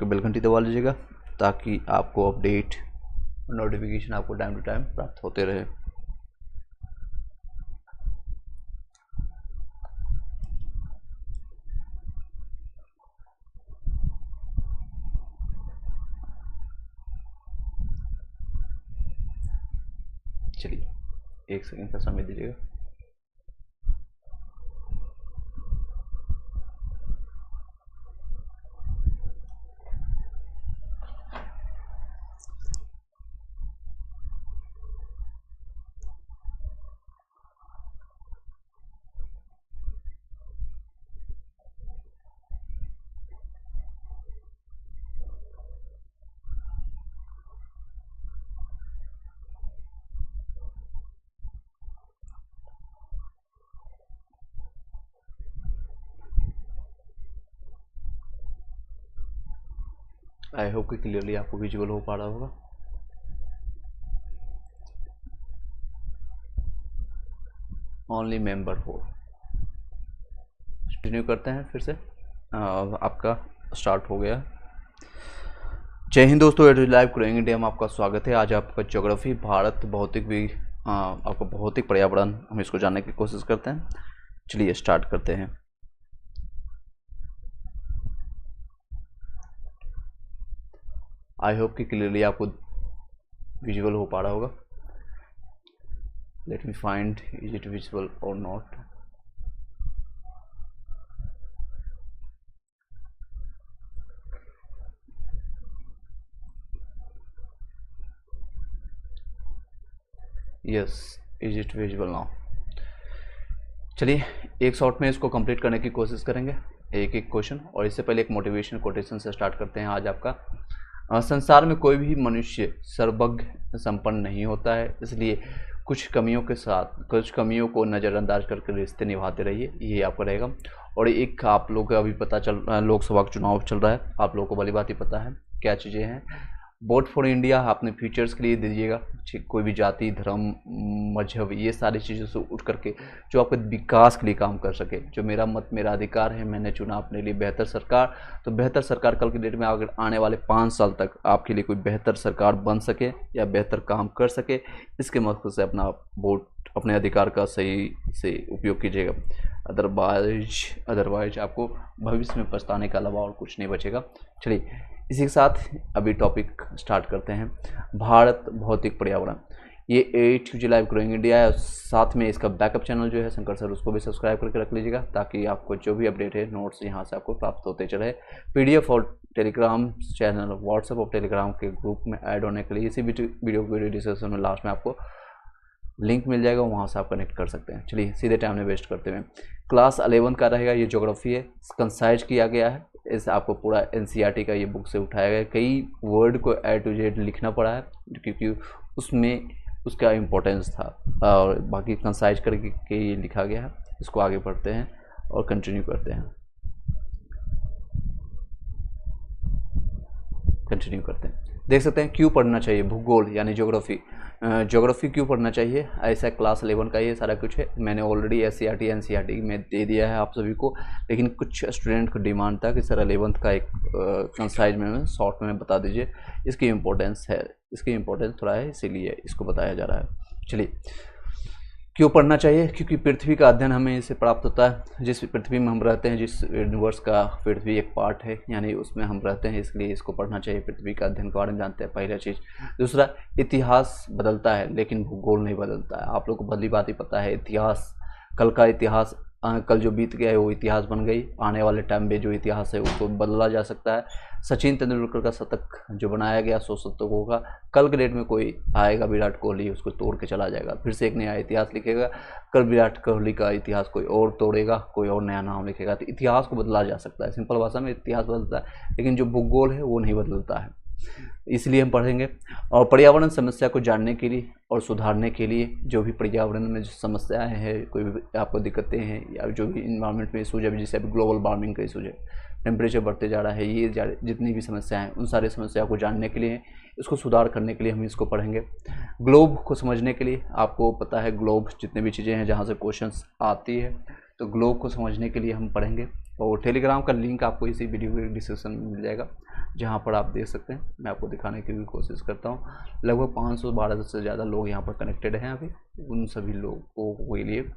करके बेल घंटी दबा लीजिएगा ताकि आपको अपडेट नोटिफिकेशन आपको टाइम टू टाइम प्राप्त होते रहे। चलिए 1 सेकंड का समय दीजिएगा। आई होप कि क्लियरली आपको विजुअल हो पा रहा होगा। ओनली मेंबर हो। कंटिन्यू करते हैं फिर से। आपका स्टार्ट हो गया। जय हिंद दोस्तों, लाइव ग्रोइंग इंडिया में आपका स्वागत है। आज आपका ज्योग्राफी भारत भौतिक भी आपका भौतिक पर्यावरण हम इसको जानने की कोशिश करते हैं। चलिए स्टार्ट करते हैं। आई होप कि क्लियरली आपको विजुअल हो पा रहा होगा। Let me find is it visual और not. Yes, is it visual now. चलिए एक शॉट में इसको कंप्लीट करने की कोशिश करेंगे, एक एक क्वेश्चन। और इससे पहले एक मोटिवेशन कोटेशन से स्टार्ट करते हैं। आज आपका संसार में कोई भी मनुष्य सर्वज्ञ संपन्न नहीं होता है, इसलिए कुछ कमियों को नज़रअंदाज करके रिश्ते निभाते रहिए, ये आपका रहेगा। और एक आप लोग का अभी पता चल लोकसभा चुनाव चल रहा है, आप लोगों को भली बात ही पता है क्या चीज़ें हैं। वोट फॉर इंडिया अपने फ्यूचर्स के लिए दीजिएगा। कोई भी जाति धर्म मजहब ये सारी चीज़ों से उठ करके जो आपके विकास के लिए काम कर सके। जो मेरा मत मेरा अधिकार है, मैंने चुना अपने लिए बेहतर सरकार। तो बेहतर सरकार कल की डेट में अगर आने वाले 5 साल तक आपके लिए कोई बेहतर सरकार बन सके या बेहतर काम कर सके, इसके मकसद से अपना वोट अपने अधिकार का सही से उपयोग कीजिएगा। अदरवाइज आपको भविष्य में पछताने के अलावा और कुछ नहीं बचेगा। चलिए इसी के साथ अभी टॉपिक स्टार्ट करते हैं। भारत भौतिक पर्यावरण, ये 8 लाइव ग्रोइंग इंडिया है। साथ में इसका बैकअप चैनल जो है शंकर सर, उसको भी सब्सक्राइब करके रख लीजिएगा ताकि आपको जो भी अपडेट है नोट्स यहाँ से आपको प्राप्त होते चले। PDF और टेलीग्राम चैनल, व्हाट्सएप और टेलीग्राम के ग्रुप में ऐड होने के लिए इसी वीडियो डिस्क्रिप्शन में लास्ट में आपको लिंक मिल जाएगा, वहाँ से आप कनेक्ट कर सकते हैं। चलिए सीधे टाइम में वेस्ट करते हुए क्लास 11 का रहेगा। ये ज्योग्राफी है, कंसाइज किया गया है। इस आपको पूरा NCERT का ये बुक से उठाया गया है। कई वर्ड को A to Z लिखना पड़ा है क्योंकि उसमें उसका इम्पोर्टेंस था, और बाकी कंसाइज करके ये लिखा गया है। इसको आगे बढ़ते हैं और कंटिन्यू करते हैं। देख सकते हैं क्यों पढ़ना चाहिए भूगोल यानी ज्योग्राफी क्यों पढ़ना चाहिए। ऐसा क्लास 11 का ये सारा कुछ है। मैंने ऑलरेडी SCERT NCERT में दे दिया है आप सभी को, लेकिन कुछ स्टूडेंट को डिमांड था कि सर 11th का एक कंसाइज में शॉर्ट में बता दीजिए। इसकी इम्पोर्टेंस थोड़ा है, इसीलिए इसको बताया जा रहा है। चलिए क्यों पढ़ना चाहिए, क्योंकि पृथ्वी का अध्ययन हमें इससे प्राप्त होता है। जिस पृथ्वी में हम रहते हैं, जिस यूनिवर्स का पृथ्वी एक पार्ट है, यानी उसमें हम रहते हैं, इसलिए इसको पढ़ना चाहिए। पृथ्वी का अध्ययन के बारे में जानते हैं, पहला चीज़। दूसरा, इतिहास बदलता है लेकिन भूगोल नहीं बदलता है। आप लोग को भली बात ही पता है, इतिहास कल का इतिहास कल जो बीत गया है वो इतिहास बन गई। आने वाले टाइम में जो इतिहास है उसको बदला जा सकता है। सचिन तेंदुलकर का शतक जो बनाया गया 100 शतकों का, कल के डेट में कोई आएगा विराट कोहली उसको तोड़ के चला जाएगा, फिर से एक नया इतिहास लिखेगा। कल विराट कोहली का इतिहास कोई और तोड़ेगा, कोई और नया नाम लिखेगा। तो इतिहास को बदला जा सकता है, सिंपल भाषा में इतिहास बदलता है, लेकिन जो भूगोल है वो नहीं बदलता है। इसलिए हम पढ़ेंगे। और पर्यावरण समस्या को जानने के लिए और सुधारने के लिए, जो भी पर्यावरण में जो समस्याएं हैं, कोई भी आपको दिक्कतें हैं या जो भी इन्वायरमेंट में इशूज है, जैसे अभी ग्लोबल वार्मिंग का इशूज है, टेम्परेचर बढ़ते जा रहा है, ये जितनी भी समस्याएं हैं उन सारी समस्या को जानने के लिए, इसको सुधार करने के लिए हम इसको पढ़ेंगे। ग्लोब को समझने के लिए, आपको पता है ग्लोब जितने भी चीज़ें हैं जहाँ से क्वेश्चंस आती है, तो ग्लोब को समझने के लिए हम पढ़ेंगे। और टेलीग्राम का लिंक आपको इसी वीडियो के डिस्क्रिप्शन में मिल जाएगा, जहाँ पर आप देख सकते हैं। मैं आपको दिखाने की भी कोशिश करता हूँ। लगभग 512 से ज़्यादा लोग यहाँ पर कनेक्टेड हैं अभी। उन सभी लोगों के लिए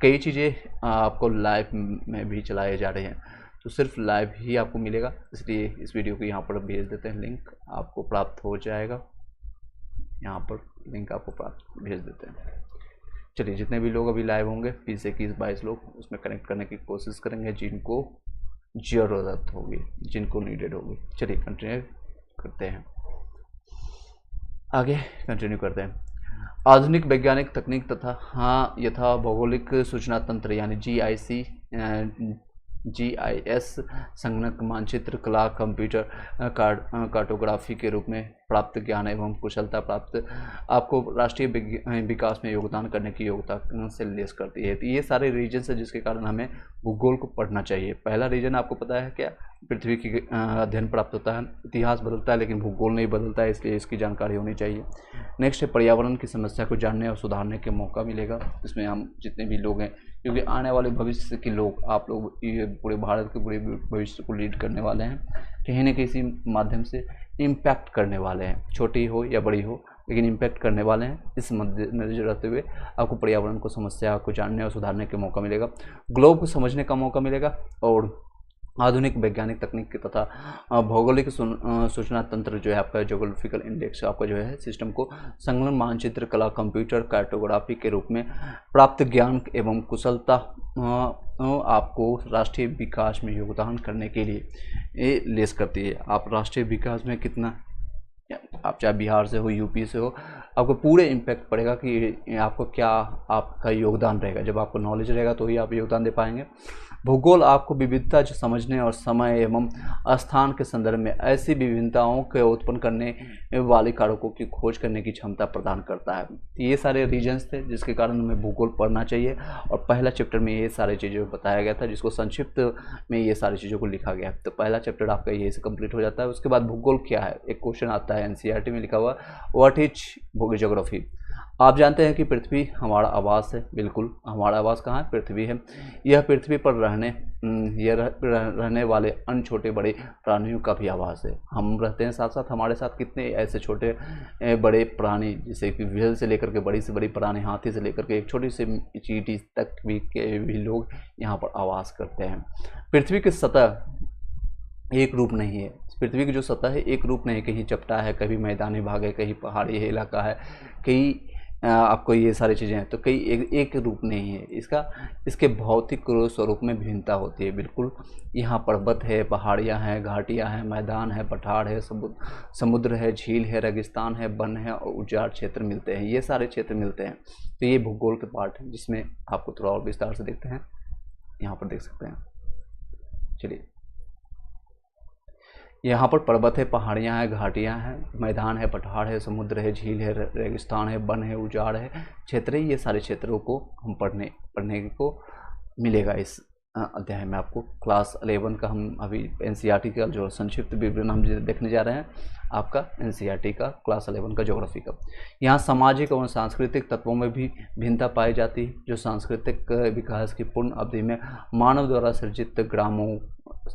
कई चीज़ें आपको लाइव में भी चलाए जा रहे हैं, तो सिर्फ लाइव ही आपको मिलेगा, इसलिए इस वीडियो को यहाँ पर भेज देते हैं। लिंक आपको प्राप्त हो जाएगा, यहाँ पर लिंक आपको प्राप्त भेज देते हैं। चलिए, जितने भी लोग अभी लाइव होंगे 20 से 22 लोग उसमें कनेक्ट करने की कोशिश करेंगे, जिनको ज़रूरत होगी, जिनको नीडेड होगी। चलिए कंटिन्यू करते हैं, आगे कंटिन्यू करते हैं। आधुनिक वैज्ञानिक तकनीक तथा यथा भौगोलिक सूचना तंत्र यानी GIS संगणक मानचित्र कला कंप्यूटर कार्टोग्राफी के रूप में प्राप्त ज्ञान एवं कुशलता प्राप्त आपको राष्ट्रीय विकास में योगदान करने की योग्यता से लेस करती है। तो ये सारे रीजन है जिसके कारण हमें भूगोल को पढ़ना चाहिए। पहला रीजन आपको पता है क्या, पृथ्वी की अध्ययन प्राप्त होता है। इतिहास बदलता है लेकिन भूगोल नहीं बदलता है, इसलिए इसकी जानकारी होनी चाहिए। नेक्स्ट है पर्यावरण की समस्या को जानने और सुधारने के मौका मिलेगा। इसमें हम जितने भी लोग हैं, क्योंकि आने वाले भविष्य के लोग, आप लोग ये पूरे भारत के पूरे भविष्य को लीड करने वाले हैं, कहीं न किसी माध्यम से इम्पैक्ट करने वाले हैं, छोटी हो या बड़ी हो लेकिन इम्पैक्ट करने वाले हैं। इस मद्देनजर रखते हुए आपको पर्यावरण को समस्या को जानने और सुधारने के मौका मिलेगा, ग्लोब को समझने का मौका मिलेगा, और आधुनिक वैज्ञानिक तकनीक तथा भौगोलिक सूचना तंत्र जो है आपका ज्योग्राफिकल इंडेक्स आपका जो है सिस्टम को संगणक मानचित्र कला कंप्यूटर कार्टोग्राफी के रूप में प्राप्त ज्ञान एवं कुशलता आपको राष्ट्रीय विकास में योगदान करने के लिए ये लेस करती है। आप राष्ट्रीय विकास में कितना, आप चाहे बिहार से हो, यूपी से हो, आपको पूरे इम्पैक्ट पड़ेगा कि आपको क्या आपका योगदान रहेगा। जब आपको नॉलेज रहेगा तो ही आप योगदान दे पाएंगे। भूगोल आपको विविधता समझने और समय एवं स्थान के संदर्भ में ऐसी विभिन्नताओं के उत्पन्न करने वाले कारकों की खोज करने की क्षमता प्रदान करता है। ये सारे रीजन्स थे जिसके कारण हमें भूगोल पढ़ना चाहिए, और पहला चैप्टर में ये सारी चीज़ें बताया गया था, जिसको संक्षिप्त में ये सारी चीज़ों को लिखा गया है। तो पहला चैप्टर आपका यही से कंप्लीट हो जाता है। उसके बाद भूगोल क्या है, एक क्वेश्चन आता है NCERT में लिखा हुआ, व्हाट इज ज्योग्राफी। आप जानते हैं कि पृथ्वी हमारा आवास है। बिल्कुल, हमारा आवास कहाँ है, पृथ्वी है। यह पृथ्वी पर रहने वाले अन्य छोटे बड़े प्राणियों का भी आवास है। हम रहते हैं, साथ साथ हमारे साथ कितने ऐसे छोटे बड़े प्राणी, जैसे कि व्हेल से लेकर के बड़ी से बड़ी प्राणी, हाथी से लेकर के एक छोटी सी चींटी तक भी लोग यहाँ पर आवास करते हैं। पृथ्वी की सतह एक रूप नहीं है। पृथ्वी की जो सतह है एक रूप नहीं, कहीं चपटा है, कभी मैदानी भाग है, कहीं पहाड़ी इलाका है, कहीं आपको ये सारी चीज़ें हैं, तो कई एक रूप नहीं है इसका। इसके भौतिक स्वरूप में भिन्नता होती है। बिल्कुल, यहाँ पर्वत है, पहाड़ियाँ हैं, घाटियाँ हैं, मैदान है, पठार है, समुद्र है, झील है, रेगिस्तान है, वन है और उजाड़ क्षेत्र मिलते हैं। ये सारे क्षेत्र मिलते हैं। तो ये भूगोल के पार्ट है, जिसमें आपको थोड़ा और विस्तार से देखते हैं, यहाँ पर देख सकते हैं। चलिए, यहाँ पर पर्वत है, पहाड़ियाँ हैं, घाटियाँ हैं, मैदान है, पठार है, समुद्र है, झील है, रेगिस्तान है, वन है, उजाड़ है, क्षेत्र है। ये सारे क्षेत्रों को हम पढ़ने को मिलेगा इस अध्याय में। आपको क्लास 11 का हम अभी NCERT का जो संक्षिप्त विवरण हम देखने जा रहे हैं, आपका NCERT का क्लास 11 का ज्योग्राफी का। यहाँ सामाजिक और सांस्कृतिक तत्वों में भी भिन्नता पाई जाती है, जो सांस्कृतिक विकास की पूर्ण अवधि में मानव द्वारा सृजित ग्रामों,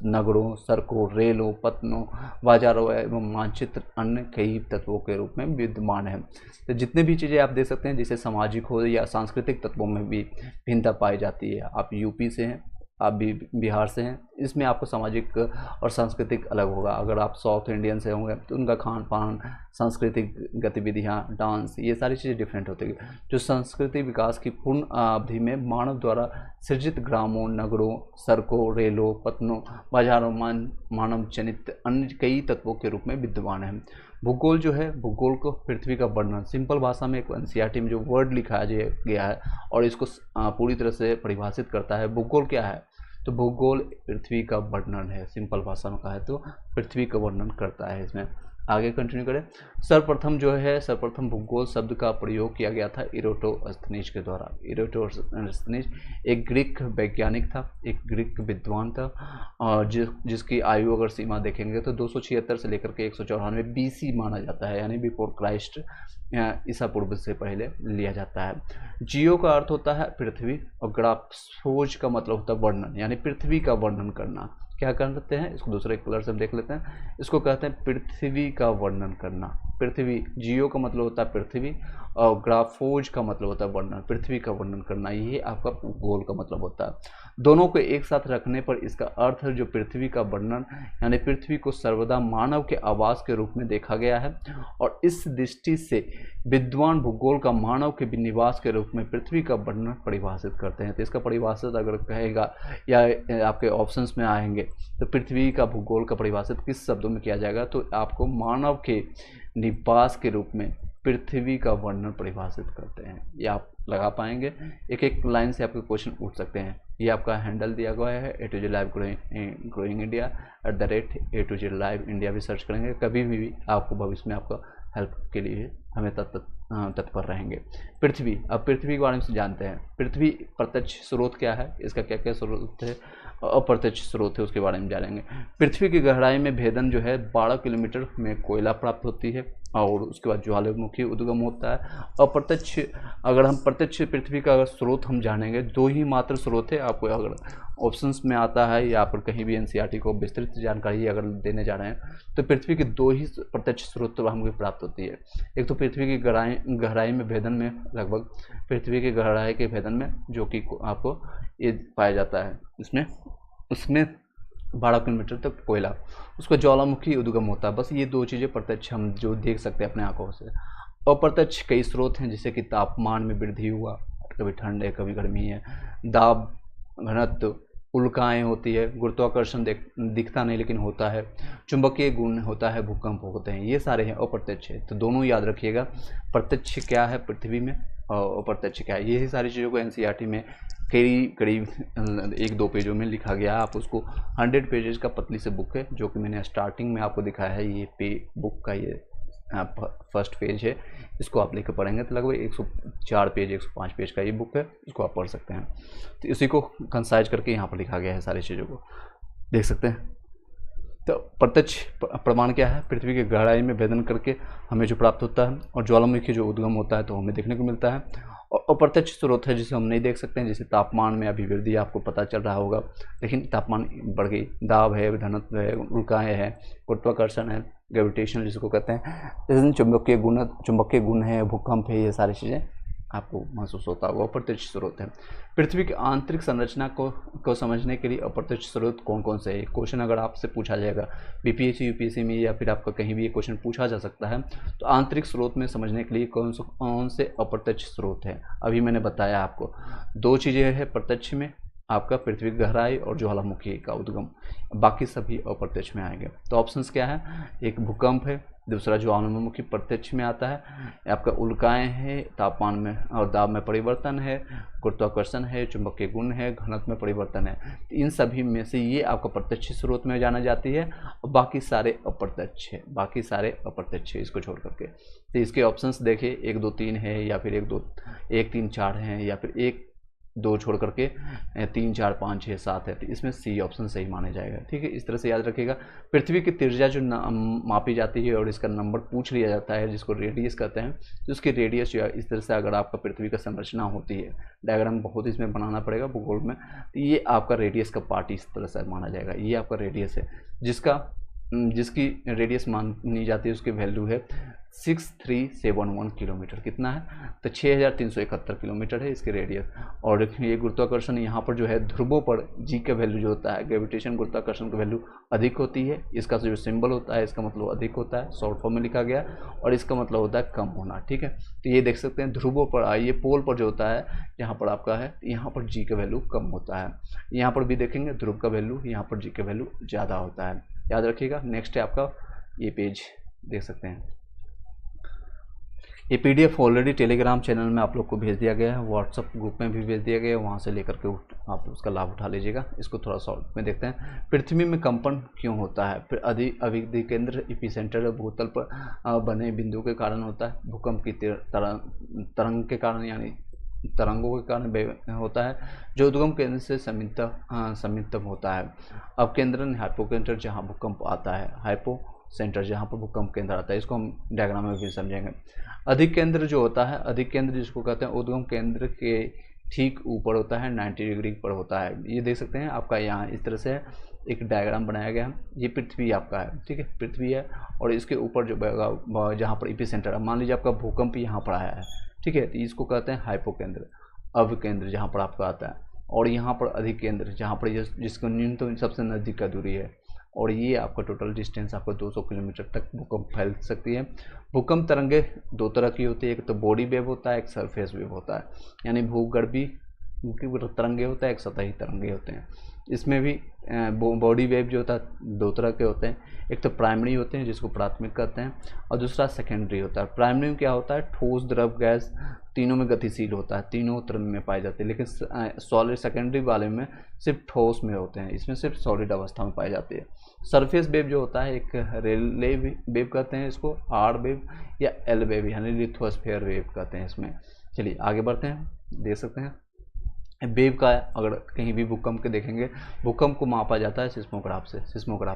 नगरों, सड़कों, रेलों, पत्तनों, बाजारों एवं मानचित्र अन्य कई तत्वों के रूप में विद्यमान है। तो जितने भी चीज़ें आप देख सकते हैं, जैसे सामाजिक हो या सांस्कृतिक तत्वों में भी भिन्नता पाई जाती है। आप यूपी से हैं, आप भी बिहार से हैं, इसमें आपको सामाजिक और सांस्कृतिक अलग होगा। अगर आप साउथ इंडियन से होंगे तो उनका खान पान, सांस्कृतिक गतिविधियाँ, डांस, ये सारी चीज़ें डिफरेंट होती है। जो सांस्कृतिक विकास की पूर्ण अवधि में मानव द्वारा सृजित ग्रामों, नगरों, सड़कों, रेलों, पत्तनों, बाजारों, मानव जनित अन्य कई तत्वों के रूप में विद्यमान है। भूगोल जो है, भूगोल को पृथ्वी का वर्णन सिंपल भाषा में एक NCERT में जो वर्ड लिखा गया है और इसको पूरी तरह से परिभाषित करता है। भूगोल क्या है, तो भूगोल पृथ्वी का वर्णन है। सिंपल भाषा में कहा है तो पृथ्वी का वर्णन करता है। इसमें आगे कंटिन्यू करें। सर्वप्रथम भूगोल शब्द का प्रयोग किया गया था इरोटोस्थनीज के द्वारा। इरोटोस्थनीज एक ग्रीक वैज्ञानिक था, एक ग्रीक विद्वान था, और जिसकी आयु अगर सीमा देखेंगे तो 276 से लेकर के 194 BC माना जाता है, यानी बिफोर क्राइस्ट, ईसा पूर्व से पहले लिया जाता है। जियो का अर्थ होता है पृथ्वी, और ग्राफोज का मतलब होता है वर्णन, यानी पृथ्वी का वर्णन करना। क्या करते हैं, इसको दूसरे कलर से हम देख लेते हैं। इसको कहते हैं पृथ्वी का वर्णन करना। पृथ्वी, जियो का मतलब होता है पृथ्वी, और ग्राफोज का मतलब होता है वर्णन, पृथ्वी का वर्णन करना, ये आपका भूगोल का मतलब होता है। दोनों को एक साथ रखने पर इसका अर्थ है जो पृथ्वी का वर्णन, यानी पृथ्वी को सर्वदा मानव के आवास के रूप में देखा गया है, और इस दृष्टि से विद्वान भूगोल का मानव के निवास के रूप में पृथ्वी का वर्णन परिभाषित करते हैं। तो इसका परिभाषित अगर कहेगा या आपके ऑप्शंस में आएंगे तो पृथ्वी का भूगोल का परिभाषित किस शब्दों में किया जाएगा, तो आपको मानव के निवास के रूप में पृथ्वी का वर्णन परिभाषित करते हैं। ये आप लगा पाएंगे, एक एक लाइन से आपके क्वेश्चन उठ सकते हैं। ये आपका हैंडल दिया गया है A2Z live growing India @A2Z live India भी सर्च करेंगे, कभी भी आपको भविष्य में आपका हेल्प के लिए हमें तत्पर रहेंगे। पृथ्वी, अब पृथ्वी के बारे में जानते हैं। पृथ्वी प्रत्यक्ष स्रोत क्या है, इसका क्या क्या स्रोत है, अप्रत्यक्ष स्रोत है, उसके बारे में जानेंगे। पृथ्वी की गहराई में भेदन जो है 12 किलोमीटर में कोयला प्राप्त होती है, और उसके बाद ज्वालामुखी उद्गम होता है। अप्रत्यक्ष, अगर हम प्रत्यक्ष पृथ्वी का अगर स्रोत हम जानेंगे, दो ही मात्र स्रोत है। आपको अगर ऑप्शंस में आता है या पर कहीं भी NCERT को विस्तृत जानकारी अगर देने जा रहे हैं तो पृथ्वी के दो ही प्रत्यक्ष स्रोत तो हमको प्राप्त होती है। एक तो पृथ्वी की गहराई में भेदन में, लगभग पृथ्वी की गहराई के भेदन में, जो कि आपको ये पाया जाता है, उसमें 12 किलोमीटर तक कोयला, उसका ज्वालामुखी उद्गम होता है। बस ये दो चीज़ें प्रत्यक्ष हम जो देख सकते हैं अपने आंखों से। अप्रत्यक्ष कई स्रोत हैं, जैसे कि तापमान में वृद्धि हुआ, कभी ठंड है कभी गर्मी है, दाब, घनत्व, उल्काएँ होती है, गुरुत्वाकर्षण दिखता नहीं लेकिन होता है, चुंबकीय गुण होता है, भूकंप होते हैं, ये सारे हैं अप्रत्यक्ष है। तो दोनों याद रखिएगा, प्रत्यक्ष क्या है पृथ्वी में और अप्रत्यक्ष क्या है। यही सारी चीज़ों को NCERT में करीब 1-2 पेजों में लिखा गया है। आप उसको 100 पेजेस का पतली से बुक है, जो कि मैंने स्टार्टिंग में आपको दिखाया है। ये बुक का ये फर्स्ट पेज है, इसको आप लेकर पढ़ेंगे तो लगभग 104 पेज 105 पेज का ये बुक है, इसको आप पढ़ सकते हैं। तो इसी को कंसाइज करके यहाँ पर लिखा गया है, सारी चीज़ों को देख सकते हैं। तो प्रत्यक्ष प्रमाण क्या है, पृथ्वी की गहराई में भेदन करके हमें जो प्राप्त होता है, और ज्वालामुखी जो उद्गम होता है तो हमें देखने को मिलता है। और अप्रत्यक्ष स्रोत है जिसे हम नहीं देख सकते हैं, जैसे तापमान में अभी वृद्धि आपको पता चल रहा होगा, लेकिन तापमान बढ़ गई, दाब है, घनत्व है, उल्काएँ है, गुरुत्वाकर्षण है, ग्रेविटेशन जिसको कहते हैं, जैसे चुंबकीय गुण है, भूकंप है, ये सारी चीज़ें आपको महसूस होता होगा। अप्रत्यक्ष स्रोत है। पृथ्वी की आंतरिक संरचना को समझने के लिए अप्रत्यक्ष स्रोत कौन कौन से है, क्वेश्चन अगर आपसे पूछा जाएगा BPSC UPSC में, या फिर आपका कहीं भी ये क्वेश्चन पूछा जा सकता है, तो आंतरिक स्रोत में समझने के लिए कौन से अप्रत्यक्ष स्रोत है। अभी मैंने बताया आपको 2 चीज़ें हैं प्रत्यक्ष में, आपका पृथ्वी की गहराई और ज्वालामुखी का उद्गम, बाकी सभी अप्रत्यक्ष में आएंगे। तो ऑप्शंस क्या है, एक भूकंप है, दूसरा ज्वालामुखी प्रत्यक्ष में आता है, आपका उल्काएँ है, तापमान में और दाब में परिवर्तन है, गुरुत्वाकर्षण है, चुंबकीय गुण है, घनत्व में परिवर्तन है। तो इन सभी में से ये आपका प्रत्यक्ष स्रोत में जाना जाती है, और बाकी सारे अप्रत्यक्ष है, इसको छोड़ करके। तो इसके ऑप्शंस देखिए, 1 2 3 है, या फिर 1 3 4 हैं, या फिर 1 2 छोड़ करके 3 4 5 6 7 है। तो इसमें C ऑप्शन सही माने जाएगा। ठीक है, इस तरह से याद रखिएगा। पृथ्वी की त्रिज्या जो मापी जाती है और इसका नंबर पूछ लिया जाता है, जिसको रेडियस कहते हैं, तो उसकी रेडियस जो है इस तरह से, अगर आपका पृथ्वी का संरचना होती है, डायग्राम बहुत इसमें बनाना पड़ेगा भूगोल में, तो ये आपका रेडियस का पार्ट इस तरह से माना जाएगा। ये आपका रेडियस है, जिसकी रेडियस मानी जाती है, उसकी वैल्यू है 6371 किलोमीटर। कितना है, तो 6371 किलोमीटर है इसकी रेडियस। और ये गुरुत्वाकर्षण यहाँ पर जो है ध्रुवों पर G का वैल्यू जो होता है, ग्रेविटेशन गुरुत्वाकर्षण की वैल्यू अधिक होती है। इसका जो सिंबल होता है, इसका मतलब अधिक होता है, शॉर्ट फॉर्म में लिखा गया, और इसका मतलब होता है कम होना। ठीक है, तो ये देख सकते हैं ध्रुवों पर, ये पोल पर जो होता है, यहाँ पर आपका है, यहाँ पर G का वैल्यू कम होता है। यहाँ पर भी देखेंगे ध्रुव का वैल्यू, यहाँ पर G का वैल्यू ज़्यादा होता है, याद रखिएगा। नेक्स्ट है आपका ये पेज, देख सकते हैं ये PDF ऑलरेडी टेलीग्राम चैनल में आप लोग को भेज दिया गया है, व्हाट्सअप ग्रुप में भी भेज दिया गया है, वहाँ से लेकर के आप उसका लाभ उठा लीजिएगा। इसको थोड़ा शॉर्ट में देखते हैं। पृथ्वी में कंपन क्यों होता है? फिर अभिकेंद्र एपिसेंटर भूतल पर बने बिंदु के कारण होता है। भूकंप की तरंग के कारण यानी तरंगों के कारण होता है, जो उद्गम केंद्र से समित होता है। अपकेंद्रन हाइपोकेंद्र जहाँ भूकंप आता है, हाइपो सेंटर जहाँ पर भूकंप केंद्र आता है। इसको हम डायग्राम में भी समझेंगे। अधिक केंद्र जो होता है, अधिक केंद्र जिसको कहते हैं उद्गम केंद्र के ठीक ऊपर होता है, 90 डिग्री पर होता है। ये देख सकते हैं आपका यहाँ इस तरह से एक डायग्राम बनाया गया है। ये पृथ्वी आपका है, ठीक है, पृथ्वी है और इसके ऊपर जो जहाँ पर एपिसेंटर है, मान लीजिए आपका भूकंप यहाँ पर आया है, ठीक है, तो इसको कहते हैं हाइपोकेंद्र, अवकेंद्र जहाँ पर आपका आता है। और यहाँ पर अधिक केंद्र जहाँ पर जिसको न्यूनतम सबसे नज़दीक का दूरी है। और ये आपका टोटल डिस्टेंस आपको 200 किलोमीटर तक भूकंप फैल सकती है। भूकंप तरंगे दो तरह की होती है, एक तो बॉडी वेव होता है, एक सरफेस वेव होता है। यानी भूगर्भी तरंगे होता है, एक सतही तरंगे होते हैं। इसमें भी बॉडी वेव जो होता है दो तरह के होते हैं, एक तो प्राइमरी होते हैं जिसको प्राथमिक कहते हैं, और दूसरा सेकेंडरी होता है। प्राइमरी में क्या होता है, ठोस द्रव गैस तीनों में गतिशील होता है, तीनों तरह में पाई जाती है। लेकिन सॉलिड सेकेंडरी वाले में सिर्फ ठोस में होते हैं, इसमें सिर्फ सॉलिड अवस्था में पाई जाती है। सरफेस वेव जो होता है, एक रेले वेव कहते हैं इसको, आर वेव या एल वेव यानी लिथोस्फीयर वेव कहते हैं इसमें। चलिए आगे बढ़ते हैं। देख सकते हैं वेव का अगर कहीं भी भूकंप के देखेंगे, भूकंप को मापा जाता है सिस्मोग्राफ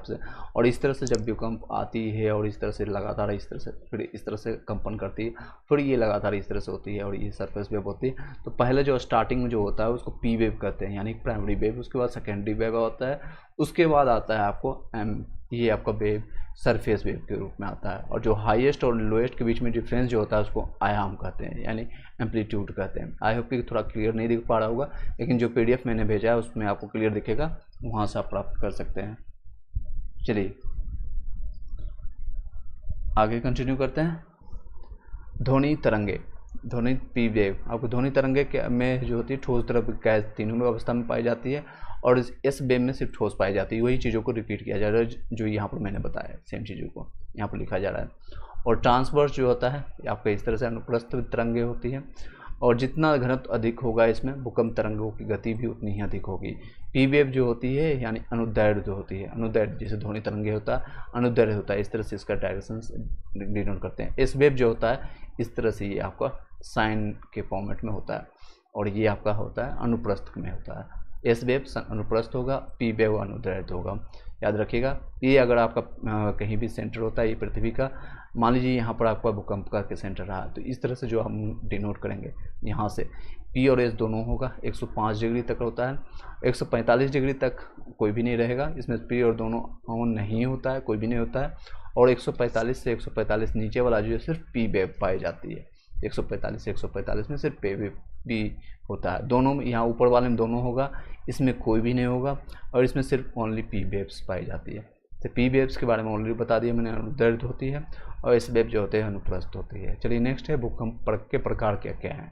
से। और इस तरह से जब भूकंप आती है और इस तरह से लगातार इस तरह से फिर इस तरह से कंपन करती है, फिर ये लगातार इस तरह से होती है और ये सरफेस वेव होती है। तो पहले जो स्टार्टिंग में जो होता है उसको पी वेव कहते हैं यानी प्राइमरी वेव, उसके बाद सेकेंडरी वेव होता है, उसके बाद आता है आपको ये आपका वेव सरफेस वेव के रूप में आता है। और जो हाईएस्ट और लोएस्ट के बीच में डिफरेंस जो होता है उसको आयाम कहते हैं यानी एम्पलीट्यूड कहते हैं। आई होप कि थोड़ा क्लियर नहीं दिख पा रहा होगा, लेकिन जो PDF मैंने भेजा है उसमें आपको क्लियर दिखेगा, वहाँ से आप प्राप्त कर सकते हैं। चलिए आगे कंटिन्यू करते हैं। ध्वनि तरंगे, ध्वनि पी वेव, आपको ध्वनि तरंगे में जो होती है ठोस द्रव गैस तीनों अवस्था में पाई जाती है, और इस वेव में सिर्फ ठोस पाई जाती है। वही चीज़ों को रिपीट किया जा रहा है जो यहाँ पर मैंने बताया, सेम चीज़ों को यहाँ पर लिखा जा रहा है। और ट्रांसवर्स जो होता है आपका इस तरह से अनुप्रस्थ तरंगे होती है, और जितना घनत्व अधिक होगा इसमें भूकंप तरंगों की गति भी उतनी ही अधिक होगी। पी वेव जो होती है यानी अनुदैर्ध्य जो होती है, अनुदैर्ध्य जैसे ध्वनि तरंगे होता है अनुदैर्ध्य होता है, इस तरह से इसका डायरेक्शन डिनोट करते हैं। एस वेव जो होता है इस तरह से ये आपका साइन के फॉर्मेट में होता है, और ये आपका होता है अनुप्रस्थ में होता है। एस वेव अनुप्रस्थ होगा, पी वेव अनुदैर्ध्य होगा, याद रखिएगा। ये अगर आपका कहीं भी सेंटर होता है ये पृथ्वी का, मान लीजिए यहाँ पर आपका भूकंप का सेंटर रहा, तो इस तरह से जो हम डिनोट करेंगे यहाँ से पी और एस दोनों होगा। 105 डिग्री तक होता है, 145 डिग्री तक कोई भी नहीं रहेगा, इसमें पी और दोनों ऑन नहीं होता है, कोई भी नहीं होता है। और 145 से 145 नीचे वाला जो है सिर्फ पी वेव पाई जाती है। 145 से 145 में सिर्फ पी वेव भी होता है, दोनों में, यहाँ ऊपर वाले में दोनों होगा, इसमें कोई भी नहीं होगा, और इसमें सिर्फ ओनली पी वेव्स पाई जाती है। तो पी वेव्स के बारे में ऑलरेडी बता दिया मैंने, अनुदैर्ध्य होती है, और एस वेव जो होते हैं अनुप्रस्थ होती है। चलिए नेक्स्ट है भूकंप के प्रकार क्या क्या हैं।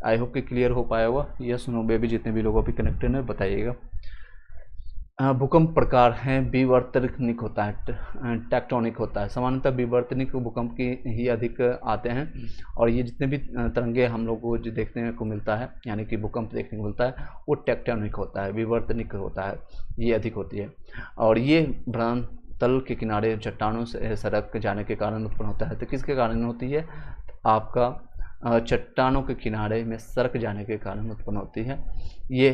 आई होप कि क्लियर हो पाया हुआ। यस नो बेबी जितने भी लोग अभी कनेक्टेड हैं बताइएगा। भूकंप प्रकार हैं, विवर्तनिक होता है, टेक्टोनिक होता है। सामान्यतः विवर्तनिक भूकंप की ही अधिक आते हैं, और ये जितने भी तरंगे हम लोग को जो देखने को मिलता है यानी कि भूकंप देखने को मिलता है वो टेक्टोनिक होता है, विवर्तनिक होता है, ये अधिक होती है। और ये भ्रमण तल के किनारे चट्टानों से सरक जाने के कारण उत्पन्न होता है। तो किसके कारण होती है? आपका चट्टानों के किनारे में सरक जाने के कारण उत्पन्न होती है। ये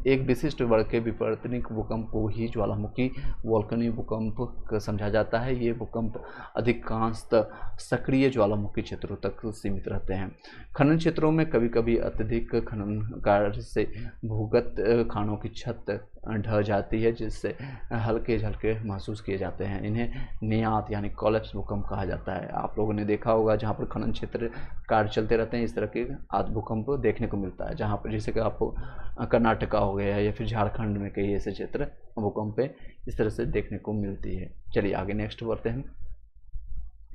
एक विशिष्ट वर्ग के विवर्तनिक भूकंप को ही ज्वालामुखी वोल्केनिक भूकंप समझा जाता है। ये भूकंप अधिकांशतः सक्रिय ज्वालामुखी क्षेत्रों तक सीमित रहते हैं। खनन क्षेत्रों में कभी कभी अत्यधिक खनन कार्य से भूगत खानों की छत ढह जाती है, जिससे हल्के झलके महसूस किए जाते हैं। इन्हें नियात यानी कोलैप्स भूकंप कहा जाता है। आप लोगों ने देखा होगा जहाँ पर खनन क्षेत्र कार्य चलते रहते हैं, इस तरह के आदि भूकंप देखने को मिलता है, जहाँ पर जैसे कि आपको कर्नाटका हो गया या फिर झारखंड में कई ऐसे क्षेत्र भूकंप इस तरह से देखने को मिलती है। चलिए आगे नेक्स्ट बढ़ते हैं।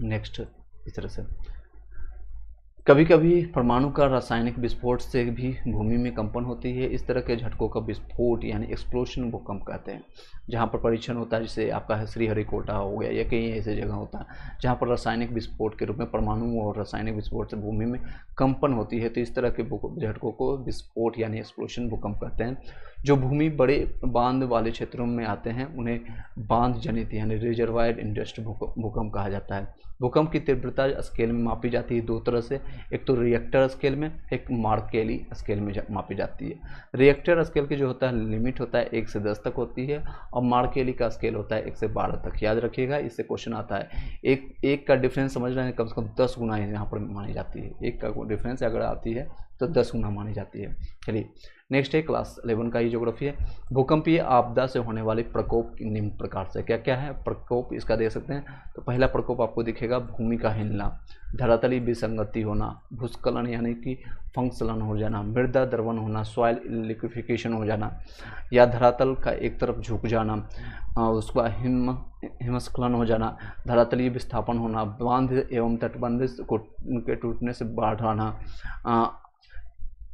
नेक्स्ट इस तरह से कभी कभी परमाणु का रासायनिक विस्फोट से भी भूमि में कंपन होती है। इस तरह के झटकों का विस्फोट यानी एक्सप्लोशन भूकंप कहते हैं। जहाँ पर परीक्षण होता है, जैसे आपका श्रीहरिकोटा हो गया या कई ऐसी जगह होता है जहाँ पर रासायनिक विस्फोट के रूप में परमाणु और रासायनिक विस्फोट से भूमि में कंपन होती है, तो इस तरह के झटकों को विस्फोट यानी एक्सप्लोशन भूकंप कहते हैं। जो भूमि बड़े बांध वाले क्षेत्रों में आते हैं उन्हें बांध जनित यानी रिजर्वायर इंडस्ट भूकंप कहा जाता है। भूकंप की तीव्रता स्केल में मापी जाती है दो तरह से, एक तो रिएक्टर स्केल में, एक मार्केली स्केल में मापी जाती है। रिएक्टर स्केल की जो होता है लिमिट होता है 1 से 10 तक होती है, और मार्केली का स्केल होता है 1 से 12 तक। याद रखिएगा, इससे क्वेश्चन आता है। एक का डिफरेंस समझ रहे हैं, कम से कम 10 गुना यहाँ पर मानी जाती है। एक का डिफरेंस अगर आती है तो 10 गुना मानी जाती है। चलिए नेक्स्ट है क्लास 11 का ही ज्योग्राफी है। भूकंपीय आपदा से होने वाले प्रकोप निम्न प्रकार से क्या क्या है प्रकोप, इसका देख सकते हैं। तो पहला प्रकोप आपको दिखेगा भूमि का हिलना, धरातली विसंगति होना, भूस्खलन यानी कि फंक्सलन हो जाना, मृदा द्रवण होना, सॉइल लिक्विफिकेशन हो जाना, या धरातल का एक तरफ झुक जाना, उसका हिमस्खलन हो जाना, धरातलीय विस्थापन होना, बांध एवं तटबंध के टूटने से बाढ़ आना,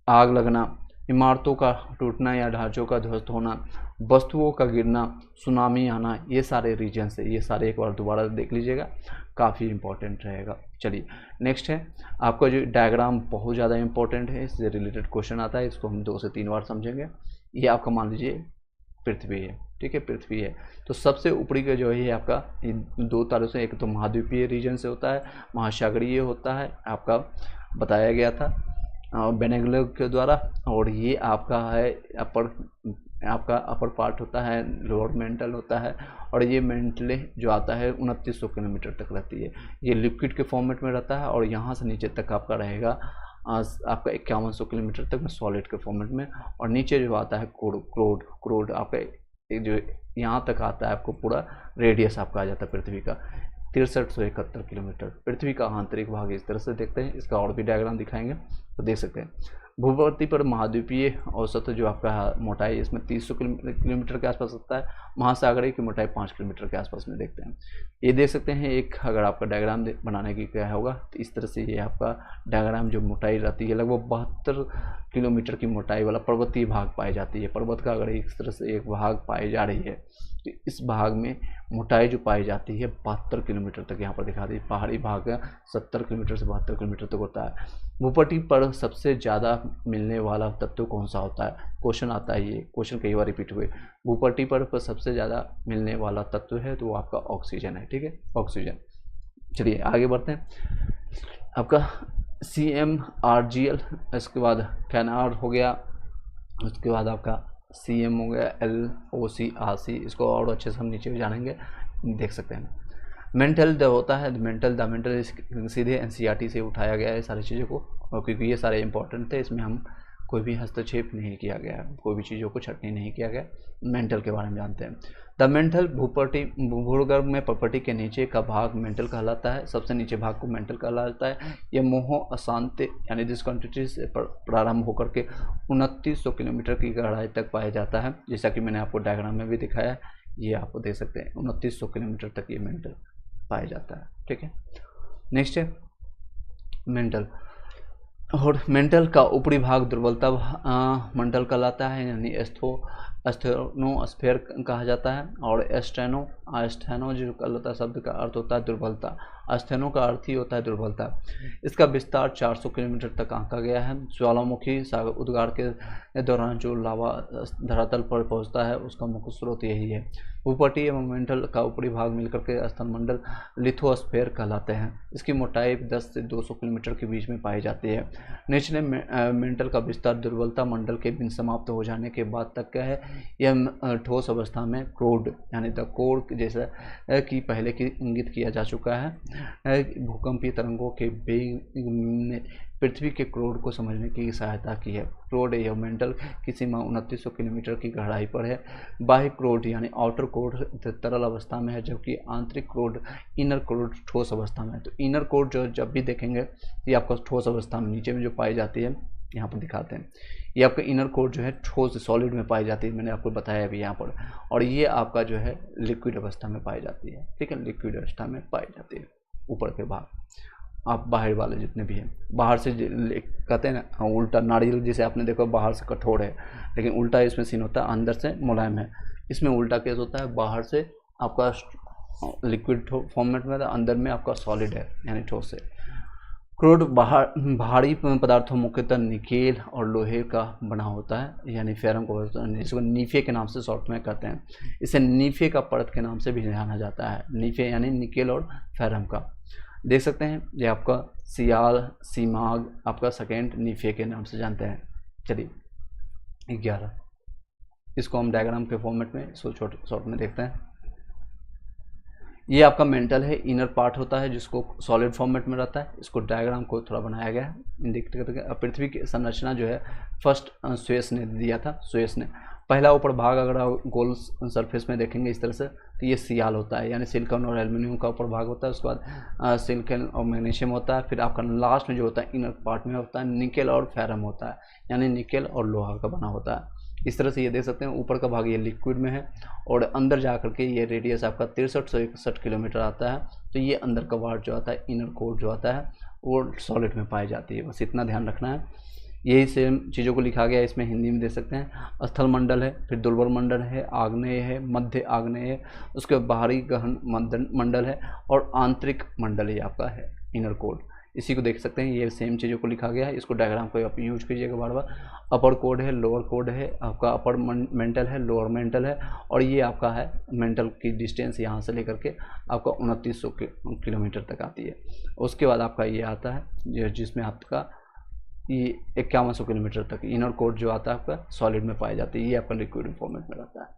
आग लगना, इमारतों का टूटना या ढांचों का ध्वस्त होना, वस्तुओं का गिरना, सुनामी आना, ये सारे रीजन से, ये सारे एक बार दोबारा देख लीजिएगा, काफ़ी इंपॉर्टेंट रहेगा। चलिए नेक्स्ट है आपका जो डायग्राम बहुत ज़्यादा इंपॉर्टेंट है, इससे रिलेटेड क्वेश्चन आता है, इसको हम 2 से 3 बार समझेंगे। ये आपका मान लीजिए पृथ्वी है, ठीक है, पृथ्वी है। तो सबसे ऊपरी का जो है आपका 2 तारों से, एक तो महाद्वीपीय रीजन से होता है, महासागरीय होता है, आपका बताया गया था बेनेगल के द्वारा, और ये आपका है आपका अपर पार्ट होता है, लोअर मेंटल होता है, और ये मेंटले जो आता है 2900 किलोमीटर तक रहती है। ये लिक्विड के फॉर्मेट में रहता है, और यहाँ से नीचे तक आपका रहेगा आपका 5100 किलोमीटर तक में सॉलिड के फॉर्मेट में, और नीचे जो आता है क्रोड आपका जो यहाँ तक आता है, आपको पूरा रेडियस आपका आ जाता है पृथ्वी का 6371 किलोमीटर। पृथ्वी का आंतरिक भाग इस तरह से देखते हैं, इसका और भी डायग्राम दिखाएंगे तो देख सकते हैं। भूपृथ्वी पर महाद्वीपीय औसत जो आपका मोटाई इसमें 300 किलोमीटर के आसपास होता है, महासागरीय की मोटाई 5 किलोमीटर के आसपास में देखते हैं। ये देख सकते हैं एक, अगर आपका डायग्राम बनाने की क्या होगा तो इस तरह से ये आपका डायग्राम जो मोटाई रहती है लगभग 72 किलोमीटर की मोटाई वाला पर्वतीय भाग पाई जाती है। पर्वत का अगर इस तरह से एक भाग पाई जा रही है तो इस भाग में मोटाई जो पाई जाती है 72 किलोमीटर तक यहाँ पर दिखा दी। पहाड़ी भाग 70 किलोमीटर से 72 किलोमीटर तक होता है। भूपटल पर सबसे ज़्यादा मिलने वाला तत्व कौन सा होता है, क्वेश्चन आता है, ये क्वेश्चन कई बार रिपीट हुए। भूपटल पर सबसे ज़्यादा मिलने वाला तत्व है तो वो आपका ऑक्सीजन है, ठीक है, ऑक्सीजन। चलिए आगे बढ़ते हैं। आपका CmRgl, इसके बाद कैनार हो गया, उसके बाद आपका CM हो गया, LOCRC, इसको और अच्छे से हम नीचे भी जानेंगे, देख सकते हैं। मेंटल होता है, मेंटल सीधे NCERT से उठाया गया है सारी चीज़ों को, और क्योंकि ये सारे इंपॉर्टेंट थे, इसमें हम कोई भी हस्तक्षेप नहीं किया गया, कोई भी चीज़ों को छटनी नहीं किया गया। मेंटल के बारे में जानते हैं। द मेंटल भूगर्भ में प्रॉपर्टी के नीचे का भाग मेंटल कहलाता है, सबसे नीचे भाग को मेंटल कहलाता है। यह मोहो अशांत यानी डिसकंटिन्यूटी से प्रारंभ होकर के 2900 किलोमीटर की गहराई तक पाया जाता है, जैसा कि मैंने आपको डायग्राम में भी दिखाया है, ये आपको देख सकते हैं 2900 किलोमीटर तक ये मेंटल पाया जाता है, ठीक है। नेक्स्ट है मेंटल, और मेंटल का ऊपरी भाग दुर्बलता मंडल कहलाता है, यानी एस्थेनोस्फेयर कहा जाता है, और एस्थेनो जो कहलाता है शब्द का अर्थ होता है दुर्बलता, एस्थेनो का अर्थ ही होता है दुर्बलता। इसका विस्तार 400 किलोमीटर तक आंका गया है। ज्वालामुखी सागर उद्गार के दौरान जो लावा धरातल पर पहुंचता है उसका मुख्य स्रोत यही है। भूपटल एवं मेंटल का ऊपरी भाग मिलकर के स्तनमंडल लिथोस्फेयर कहलाते हैं। इसकी मोटाई 10 से 200 किलोमीटर के बीच में पाई जाती है। निचले मेंटल का विस्तार दुर्बलता मंडल के बिन समाप्त हो जाने के बाद तक का है। यह ठोस अवस्था में क्रोड यानी द कोर जैसा कि पहले की इंगित किया जा चुका है। भूकंपीय तरंगों के वेग ने पृथ्वी के क्रोड को समझने की सहायता की है। क्रोड या मेंटल की सीमा 2900 किलोमीटर की गहराई पर है। बाह्य क्रोड यानी आउटर क्रोड तरल अवस्था में है, जबकि आंतरिक क्रोड इनर क्रोड ठोस अवस्था में है। तो इनर क्रोड जो जब भी देखेंगे ये आपका ठोस अवस्था में नीचे में जो पाई जाती है, यहाँ पर दिखाते हैं, ये आपका इनर कोर जो है ठोस सॉलिड में पाई जाती है, मैंने आपको बताया अभी यहाँ पर, और ये आपका जो है लिक्विड अवस्था में पाई जाती है, ठीक है, लिक्विड अवस्था में पाई जाती है ऊपर के भाग। आप बाहर वाले जितने भी हैं, बाहर से कहते हैं ना उल्टा, नारियल जिसे आपने देखा बाहर से कठोर है, लेकिन उल्टा इसमें सीन होता है, अंदर से मुलायम है। इसमें उल्टा केस होता है, बाहर से आपका लिक्विड फॉर्मेट में, अंदर में आपका सॉलिड है यानी ठोस है। क्रूड भारी पदार्थों मुख्यतः निकेल और लोहे का बना होता है, यानी फेरम को जिसको नीफे के नाम से शॉर्ट में कहते हैं। इसे नीफे का परत के नाम से भी जाना जाता है, नीफे यानी निकेल और फेरम का। देख सकते हैं ये आपका सियाल, सीमाग आपका सेकेंड नीफे के नाम से जानते हैं। चलिए 11, इसको हम डायग्राम के फॉर्मेट में शॉर्ट में देखते हैं। ये आपका मेंटल है, इनर पार्ट होता है जिसको सॉलिड फॉर्मेट में रहता है। इसको डायग्राम को थोड़ा बनाया गया है, देखते करते। पृथ्वी की संरचना जो है फर्स्ट सुएस ने दिया था। सुएस ने पहला ऊपर भाग अगर आप गोल सरफेस में देखेंगे इस तरह से, तो ये सियाल होता है, यानी सिलिकॉन और एल्युमिनियम का ऊपर भाग होता है। उसके बाद सिलिकॉन और मैग्नीशियम होता है। फिर आपका लास्ट में जो होता है इनर पार्ट में होता है निकेल और फेरम होता है, यानी निकेल और लोहा का बना होता है। इस तरह से ये देख सकते हैं, ऊपर का भाग ये लिक्विड में है और अंदर जा करके ये रेडियस आपका 63 से 61 किलोमीटर आता है। तो ये अंदर का पार्ट जो आता है, इनर कोर जो आता है, वो सॉलिड में पाई जाती है। बस इतना ध्यान रखना है। यही सेम चीज़ों को लिखा गया है, इसमें हिंदी में देख सकते हैं। स्थल मंडल है, फिर दुर्बल मंडल है, आग्नेय है, मध्य आग्नेय है, उसके बाहरी गहन मंडल है और आंतरिक मंडल ही आपका है, इनर कोर। इसी को देख सकते हैं, ये सेम चीज़ों को लिखा गया है। इसको डायग्राम को आप यूज कीजिएगा बार बार। अपर कोड है, लोअर कोड है, आपका अपर मेंटल है, लोअर मेंटल है, और ये आपका है मेंटल की डिस्टेंस यहाँ से लेकर के आपका 2900 किलोमीटर तक आती है। उसके बाद आपका ये आता है जिसमें आपका ये 5100 किलोमीटर तक इनर कोड जो आता है आपका सॉलिड में पाई जाती है। ये आपका लिक्विड फॉर्मेट में रहता है।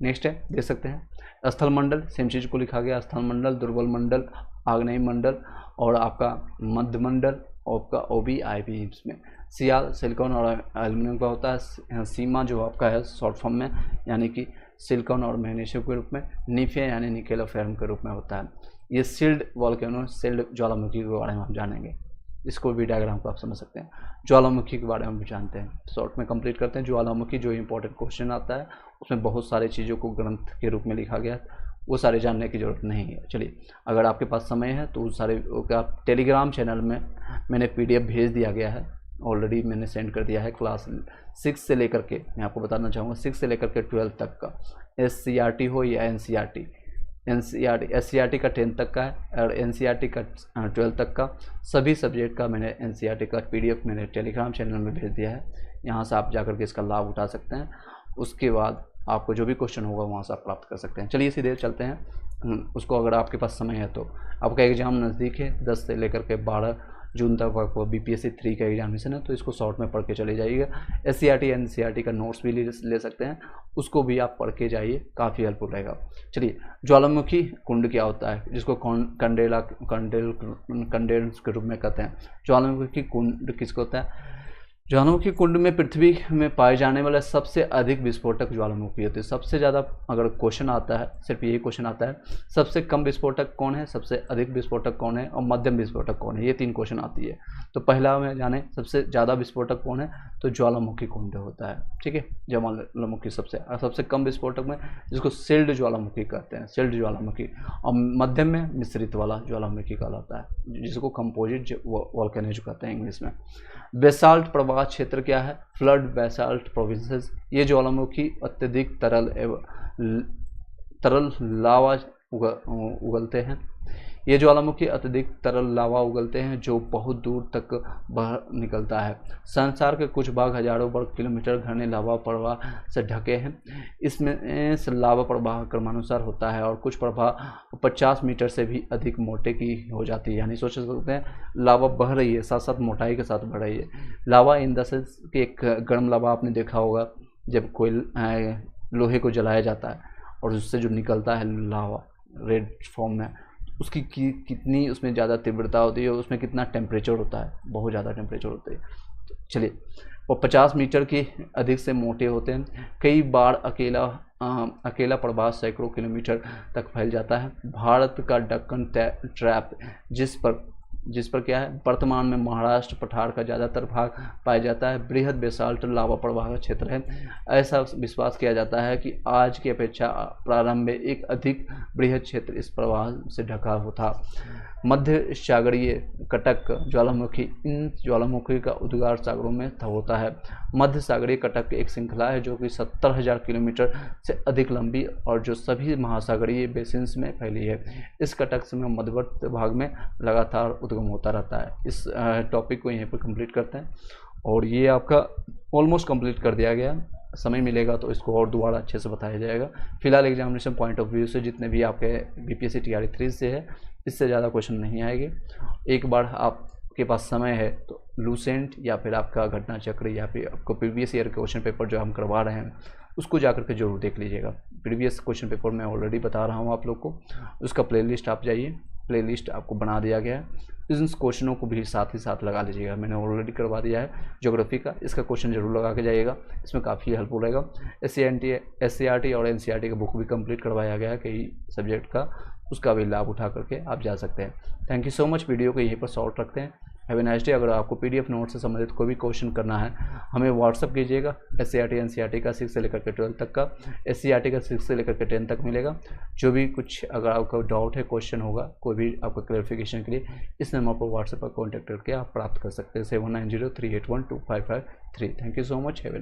नेक्स्ट है, देख सकते हैं स्थल मंडल, सेम चीज़ को लिखा गया। स्थल मंडल, दुर्बल मंडल, आग्नेय मंडल और आपका मध्य मंडल, आपका ओबी आईबी। इसमें सियाल सिलिकॉन और एल्युमिनियम का होता है। सीमा जो आपका है शॉर्ट फॉर्म में, यानी कि सिलिकॉन और मैग्नीशियम के रूप में। नीफे यानी निकेल और फेरम के रूप में होता है। ये सील्ड वॉल्केनो, सील्ड ज्वालामुखी के बारे में हम जानेंगे। इसको भी डायग्राम को आप समझ सकते हैं। ज्वालामुखी के बारे में भी जानते हैं, शॉर्ट में कंप्लीट करते हैं। ज्वालामुखी जो इंपॉर्टेंट क्वेश्चन आता है उसमें बहुत सारी चीज़ों को ग्रंथ के रूप में लिखा गया है, वो सारे जानने की ज़रूरत नहीं है। चलिए, अगर आपके पास समय है तो उस सारे आप टेलीग्राम चैनल में मैंने PDF भेज दिया गया है, ऑलरेडी मैंने सेंड कर दिया है। क्लास 6 से लेकर के, मैं आपको बताना चाहूँगा, 6 से लेकर के 12 तक का, SCRT हो या NCRT, SCRT का 10 तक का है और NCRT का 12 तक का, सभी सब्जेक्ट का मैंने NCRT का PDF मैंने टेलीग्राम चैनल में भेज दिया है। यहाँ से आप जाकर के इसका लाभ उठा सकते हैं। उसके बाद आपको जो भी क्वेश्चन होगा वहाँ से आप प्राप्त कर सकते हैं। चलिए सीधे चलते हैं उसको, अगर आपके पास समय है तो। आपका एग्ज़ाम नज़दीक है, 10 से लेकर के 12 जून तक आपको BPSC 3 का एग्जामिनेशन है, तो इसको शॉर्ट में पढ़ के चले जाइएगा। SCRT NCRT का नोट्स भी ले सकते हैं, उसको भी आप पढ़ के जाइए, काफ़ी हेल्पफुल रहेगा। चलिए, ज्वालामुखी कुंड क्या होता है, जिसको कंडेंस के रूप में कहते हैं। ज्वालामुखी कुंड किसको होता है? ज्वालामुखी कुंड में पृथ्वी में पाए जाने वाला सबसे अधिक विस्फोटक ज्वालामुखी होती है। सबसे ज़्यादा अगर क्वेश्चन आता है, सिर्फ यही क्वेश्चन आता है, सबसे कम विस्फोटक कौन है, सबसे अधिक विस्फोटक कौन है और मध्यम विस्फोटक कौन है, ये 3 क्वेश्चन आती है। तो पहला में जाने सबसे ज़्यादा विस्फोटक कौन है, तो ज्वालामुखी कुंड होता है। ठीक है, ज्वालामुखी सबसे कम विस्फोटक में, जिसको सिल्ड ज्वालामुखी कहते हैं, सिल्ड ज्वालामुखी। और मध्यम में मिश्रित वाला ज्वालामुखी कहलाता है, जिसको कंपोजिट वोल्केनो कहते हैं इंग्लिश में। बेसाल्ट प्रवाह क्षेत्र क्या है? Flood basalt provinces. ये ज्वालामुखी अत्यधिक तरल लावा उगलते हैं। ये ज्वालामुखी अत्यधिक तरल लावा उगलते हैं जो बहुत दूर तक बह निकलता है। संसार के कुछ भाग हजारों वर्ग किलोमीटर घने लावा प्रवाह से ढके हैं। इसमें से लावा प्रवाह क्रमानुसार होता है और कुछ प्रवाह 50 मीटर से भी अधिक मोटे की हो जाती है। यानी सोच सकते हैं लावा बह रही है, साथ साथ मोटाई के साथ बढ़ रही है। लावा इन द सेंस कि एक गर्म लावा आपने देखा होगा, जब कोई लोहे को जलाया जाता है और उससे जो निकलता है लावा रेड फॉर्म में, उसकी कितनी उसमें ज़्यादा तीव्रता होती है, उसमें कितना टेम्परेचर होता है, बहुत ज़्यादा टेम्परेचर होता है। चलिए, और 50 मीटर के अधिक से मोटे होते हैं। कई बार अकेला प्रवाह सैकड़ों किलोमीटर तक फैल जाता है। भारत का दक्कन ट्रैप, जिस पर क्या है, वर्तमान में महाराष्ट्र पठार का ज़्यादातर भाग पाया जाता है, बृहद बेसाल्ट लावा प्रवाह का क्षेत्र है। ऐसा विश्वास किया जाता है कि आज की अपेक्षा प्रारंभ में एक अधिक बृहद क्षेत्र इस प्रवाह से ढका हुआ था। मध्य सागरीय कटक ज्वालामुखी, इन ज्वालामुखी का उद्गार सागरों में होता है। मध्य सागरीय कटक एक श्रृंखला है जो कि 70,000 किलोमीटर से अधिक लंबी और जो सभी महासागरीय बेसिन्स में फैली है। इस कटक से मध्यवर्ती भाग में लगातार उद्गम होता रहता है। इस टॉपिक को यहीं पर कंप्लीट करते हैं और ये आपका ऑलमोस्ट कंप्लीट कर दिया गया। समय मिलेगा तो इसको और दोबारा अच्छे से बताया जाएगा। फिलहाल एग्जामिनेशन पॉइंट ऑफ व्यू से जितने भी आपके बीपीएससी टीआरई 3 से है, इससे ज़्यादा क्वेश्चन नहीं आएंगे। एक बार आपके पास समय है तो लूसेंट या फिर आपका घटना चक्र या फिर आपको प्रीवियस ईयर क्वेश्चन पेपर जो हम करवा रहे हैं उसको जाकर के जरूर देख लीजिएगा। प्रीवियस क्वेश्चन पेपर मैं ऑलरेडी बता रहा हूँ आप लोग को, उसका प्लेलिस्ट आप जाइए, प्लेलिस्ट आपको बना दिया गया है। इन क्वेश्चनों को भी साथ ही साथ लगा लीजिएगा, मैंने ऑलरेडी करवा दिया है ज्योग्राफी का, इसका क्वेश्चन जरूर लगा के जाइएगा, इसमें काफ़ी हेल्पफुल रहेगा। SCRT और NCERT का बुक भी कंप्लीट करवाया गया है कई सब्जेक्ट का, उसका भी लाभ उठा करके आप जा सकते हैं। Thank you so much. Video को यहीं पर शॉर्ट रखते हैं। Have a nice day. अगर आपको PDF नोट से संबंधित कोई भी क्वेश्चन करना है हमें व्हाट्सअप कीजिएगा। SCRT NCERT का 6 से लेकर के 12 तक का, SCRT का 6 से लेकर के 10 तक मिलेगा। जो भी कुछ अगर आपका डाउट है, क्वेश्चन होगा, कोई भी आपका क्लैरिफिकेशन के लिए इस नंबर पर व्हाट्सएप पर कॉन्टैक्ट करके आप प्राप्त कर सकते हैं 7903812553। Thank you so much. Have a